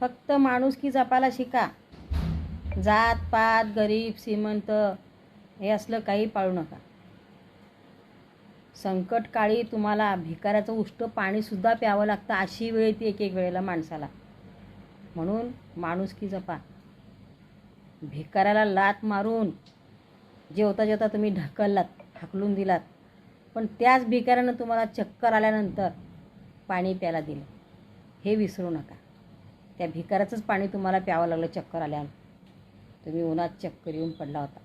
फक्त माणुसकी जपायला शिका. जात पात गरीब श्रीमंत हे असलं काही पाळू नका. संकटकाळी तुम्हाला भिकाऱ्याचं उष्ट पाणीसुद्धा प्यावं लागतं, अशी वेळ येते एक एक वेळेला माणसाला. म्हणून माणुसकी जपा. भिकाऱ्याला लाथ मारून जेवता जेवता तुम्ही ढकललात, हाकलून दिलात, पण त्याच भिकाऱ्यानं तुम्हाला चक्कर आल्यानंतर पाणी प्यायला दिलं, हे विसरू नका. त्या भिकाऱ्याचंच पाणी तुम्हाला प्यावं लागलं चक्कर आल्यानं. तुम्ही उन्हात चक्कर येऊन पडला होता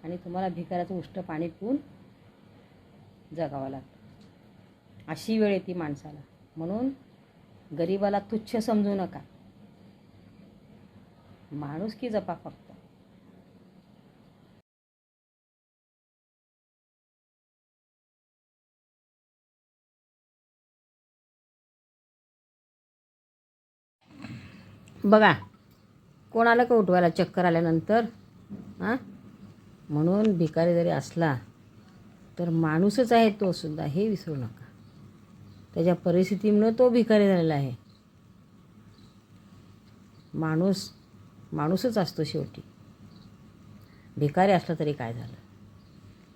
आणि तुम्हाला भिकाऱ्याचं उष्ट पाणी पिऊन जगावं लागतं. अशी वेळ येते माणसाला. म्हणून गरिबाला तुच्छ समजू नका. माणुसकी जपा फक्त. बघा, कोण आलं का उठवायला चक्कर आल्यानंतर? हां, म्हणून भिकारी जरी असला तर माणूसच आहे तो सुद्धा, हे विसरू नका. त्याच्या परिस्थितीमुळे तो भिकारी झालेला आहे. माणूसच असतो शेवटी. भिकारी असला तरी काय झालं,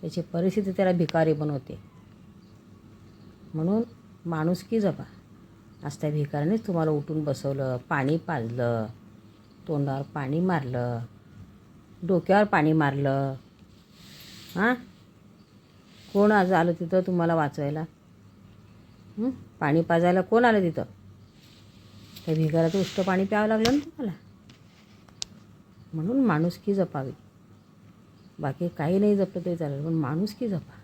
त्याची परिस्थिती त्याला भिकारी बनवते. म्हणून माणुसकी जपा. आज त्या भिकाऱ्यानेच तुम्हाला उठून बसवलं, पाणी पाजलं, तोंडावर पाणी मारलं, डोक्यावर पाणी मारलं. हां, कोण आज आलं तिथं तुम्हाला वाचवायला? पाणी पाजायला कोण आलं तिथं? त्या भिकाऱ्याचं उष्ट पाणी प्यावं लागलं ना तुम्हाला. म्हणून माणुसकी जपावी. बाकी काही नाही जपलं तरी चालेल, पण माणुसकी जपा.